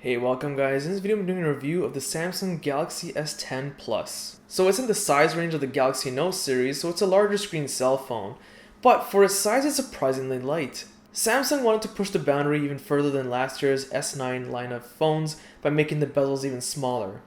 Hey, welcome guys. In this video I'm doing a review of the Samsung Galaxy S10 Plus. So it's in the size range of the Galaxy Note series, so it's a larger screen cell phone. But for its size, it's surprisingly light. Samsung wanted to push the boundary even further than last year's S9 line of phones by making the bezels even smaller.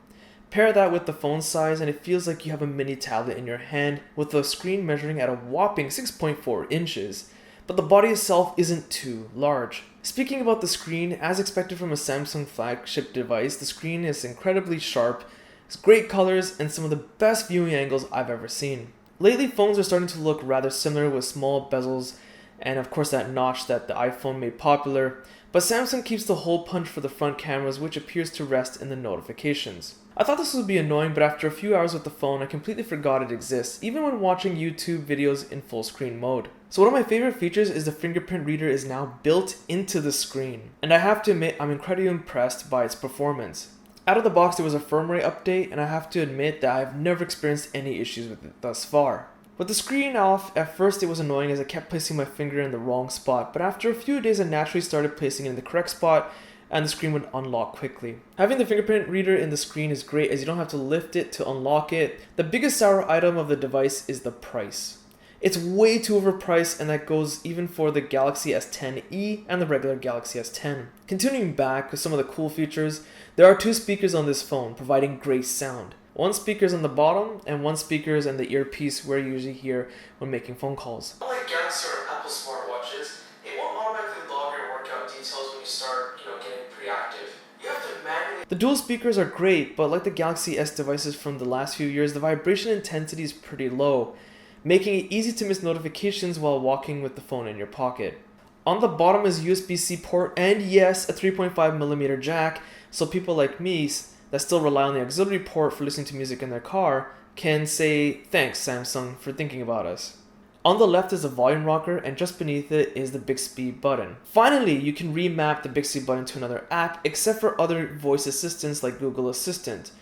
Pair that with the phone size and it feels like you have a mini tablet in your hand with the screen measuring at a whopping 6.4 inches. But the body itself isn't too large. Speaking about the screen, as expected from a Samsung flagship device, the screen is incredibly sharp, it's great colors, and some of the best viewing angles I've ever seen. Lately, phones are starting to look rather similar with small bezels and of course that notch that the iPhone made popular, but Samsung keeps the hole punch for the front cameras, which appears to rest in the notifications. I thought this would be annoying, but after a few hours with the phone, I completely forgot it exists, even when watching YouTube videos in full screen mode. So one of my favorite features is the Fingerprint Reader is now built into the screen, and I have to admit I'm incredibly impressed by its performance. Out of the box there was a firmware update, and I have to admit that I've never experienced any issues with it thus far. With the screen off, at first it was annoying as I kept placing my finger in the wrong spot, but after a few days I naturally started placing it in the correct spot and the screen would unlock quickly. Having the fingerprint reader in the screen is great as you don't have to lift it to unlock it. The biggest sour item of the device is the price. It's way too overpriced, and that goes even for the Galaxy S10e and the regular Galaxy S10. Continuing back with some of the cool features, there are two speakers on this phone providing great sound. One speaker is on the bottom and one speaker is in the earpiece where you usually hear when making phone calls. Unlike Galaxy or Apple smartwatches, it won't automatically log your workout details when you start, getting pretty active. You have to manually. The dual speakers are great, but like the Galaxy S devices from the last few years, the vibration intensity is pretty low, making it easy to miss notifications while walking with the phone in your pocket. On the bottom is USB-C port and yes, a 3.5mm jack, so people like me that still rely on the auxiliary port for listening to music in their car can say thanks Samsung for thinking about us. On the left is a volume rocker and just beneath it is the Bixby button. Finally, you can remap the Bixby button to another app except for other voice assistants like Google Assistant,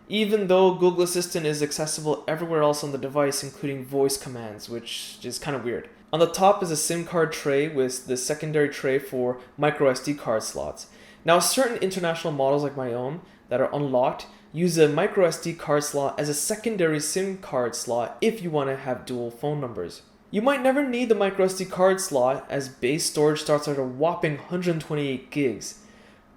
even though Google Assistant is accessible everywhere else on the device including voice commands, which is kind of weird. On the top is a SIM card tray with the secondary tray for micro SD card slots. Now certain international models like my own that are unlocked use a micro SD card slot as a secondary SIM card slot if you want to have dual phone numbers. You might never need the micro SD card slot as base storage starts at a whopping 128 gigs.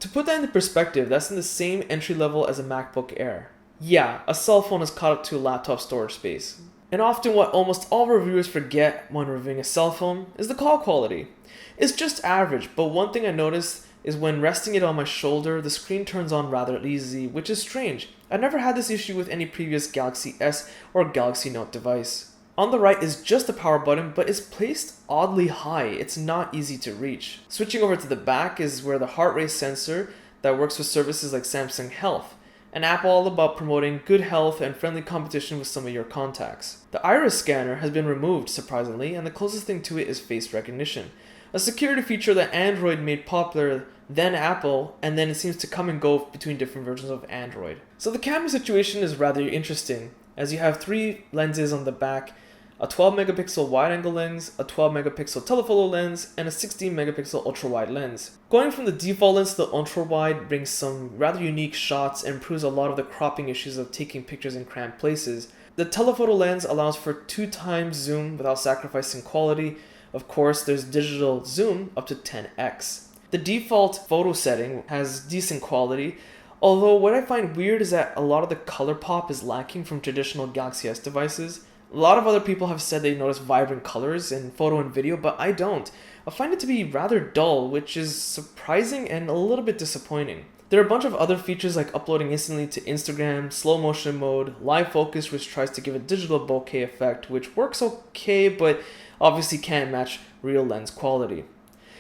To put that into perspective, that's in the same entry level as a MacBook Air. Yeah, a cell phone has caught up to a laptop storage space. And often what almost all reviewers forget when reviewing a cell phone is the call quality. It's just average, but one thing I noticed is when resting it on my shoulder, the screen turns on rather easy, which is strange. I've never had this issue with any previous Galaxy S or Galaxy Note device. On the right is just the power button, but it's placed oddly high. It's not easy to reach. Switching over to the back is where the heart rate sensor that works with services like Samsung Health, an app all about promoting good health and friendly competition with some of your contacts. The iris scanner has been removed, surprisingly, and the closest thing to it is face recognition, a security feature that Android made popular, then Apple, and then it seems to come and go between different versions of Android. So the camera situation is rather interesting, as you have three lenses on the back, a 12-megapixel wide-angle lens, a 12-megapixel telephoto lens, and a 16-megapixel ultra-wide lens. Going from the default lens to the ultra-wide brings some rather unique shots and improves a lot of the cropping issues of taking pictures in cramped places. The telephoto lens allows for 2 times zoom without sacrificing quality. Of course, there's digital zoom up to 10x. The default photo setting has decent quality, although what I find weird is that a lot of the color pop is lacking from traditional Galaxy S devices. A lot of other people have said they notice vibrant colors in photo and video, but I don't. I find it to be rather dull, which is surprising and a little bit disappointing. There are a bunch of other features like uploading instantly to Instagram, slow motion mode, live focus which tries to give a digital bokeh effect, which works okay but obviously can't match real lens quality.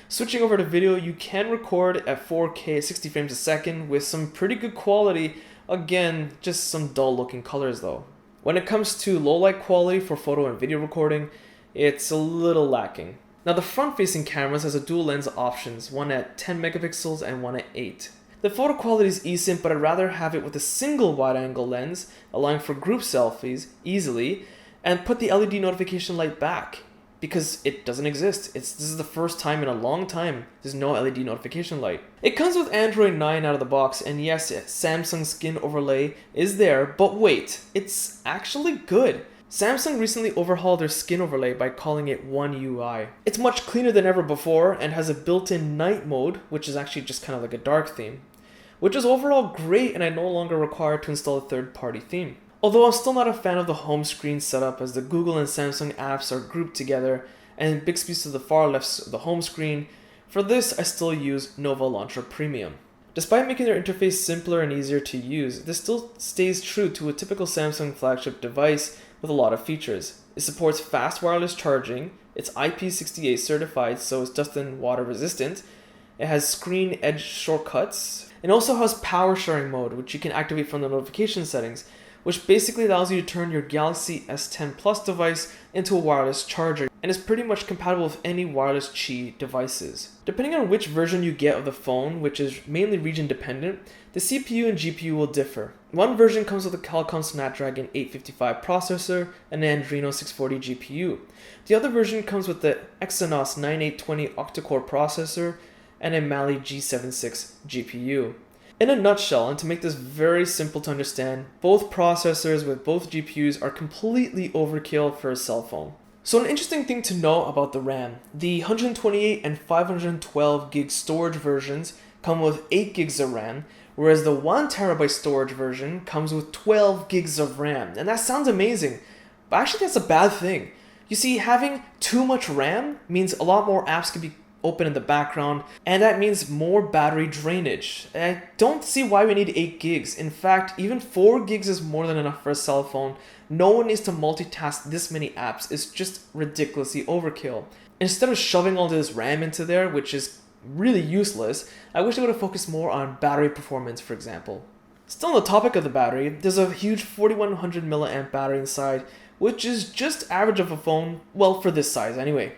Switching over to video, you can record at 4K 60 frames a second with some pretty good quality, again just some dull looking colors though. When it comes to low light quality for photo and video recording, it's a little lacking. Now the front facing cameras has a dual lens options, one at 10 megapixels and one at 8. The photo quality is decent, but I'd rather have it with a single wide angle lens, allowing for group selfies easily, and put the LED notification light back. because it doesnn't exist. This is the first time in a long time there's no LED notification light. It comes with Android 9 out of the box, and yes, Samsung skin overlay is there, but wait, it's actually good. Samsung recently overhauled their skin overlay by calling it One UI. It's much cleaner than ever before and has a built-in night mode, which is actually just kind of like a dark theme, which is overall great, and I no longer require to install a third-party theme. Although I'm still not a fan of the home screen setup, as the Google and Samsung apps are grouped together and Bixby's to the far left of the home screen. For this, I still use Nova Launcher Premium. Despite making their interface simpler and easier to use, this still stays true to a typical Samsung flagship device with a lot of features. It supports fast wireless charging, it's IP68 certified, so it's dust and water resistant. It has screen edge shortcuts, and also has power sharing mode, which you can activate from the notification settings, which basically allows you to turn your Galaxy S10 Plus device into a wireless charger, and is pretty much compatible with any wireless Qi devices. Depending on which version you get of the phone, which is mainly region dependent, the CPU and GPU will differ. One version comes with a Qualcomm Snapdragon 855 processor and an Adreno 640 GPU. The other version comes with the Exynos 9820 octa-core processor and a Mali G76 GPU. In a nutshell, and to make this very simple to understand, both processors with both GPUs are completely overkill for a cell phone. So an interesting thing to know about the RAM, the 128 and 512 gig storage versions come with 8 gigs of RAM, whereas the 1 terabyte storage version comes with 12 gigs of RAM. And that sounds amazing, but actually that's a bad thing. You see, having too much RAM means a lot more apps can be open in the background, and that means more battery drainage. I don't see why we need 8 gigs. In fact, even 4 gigs is more than enough for a cell phone. No one needs to multitask this many apps. It's just ridiculously overkill. Instead of shoving all this RAM into there, which is really useless, I wish they would have focused more on battery performance, for example. Still on the topic of the battery, there's a huge 4100 milliamp battery inside, which is just average of a phone, well, for this size anyway.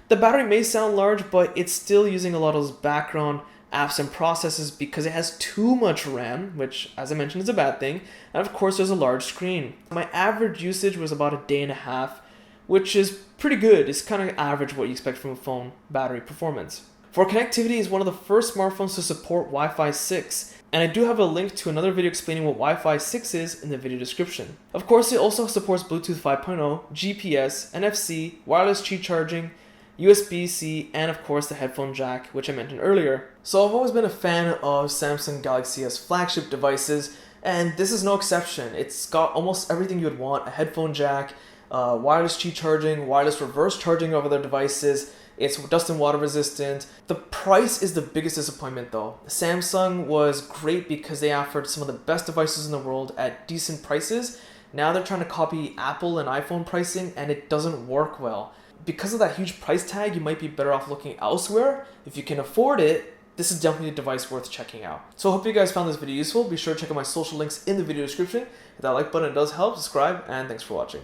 The battery may sound large, but it's still using a lot of those background apps and processes because it has too much RAM, which, as I mentioned, is a bad thing. And of course, there's a large screen. My average usage was about a day and a half, which is pretty good. It's kind of average what you expect from a phone battery performance. For connectivity, it's one of the first smartphones to support Wi-Fi 6. And I do have a link to another video explaining what Wi-Fi 6 is in the video description. Of course, it also supports Bluetooth 5.0, GPS, NFC, wireless Qi charging, USB-C, and of course the headphone jack, which I mentioned earlier. So I've always been a fan of Samsung Galaxy as flagship devices, and this is no exception. It's got almost everything you would want: a headphone jack, wireless Qi charging, wireless reverse charging of other devices. It's dust and water resistant. The price is the biggest disappointment though. Samsung was great because they offered some of the best devices in the world at decent prices. Now they're trying to copy Apple and iPhone pricing, and it doesn't work well. Because of that huge price tag, you might be better off looking elsewhere. If you can afford it, this is definitely a device worth checking out. So I hope you guys found this video useful. Be sure to check out my social links in the video description. Hit that like button, it does help. Subscribe, and thanks for watching.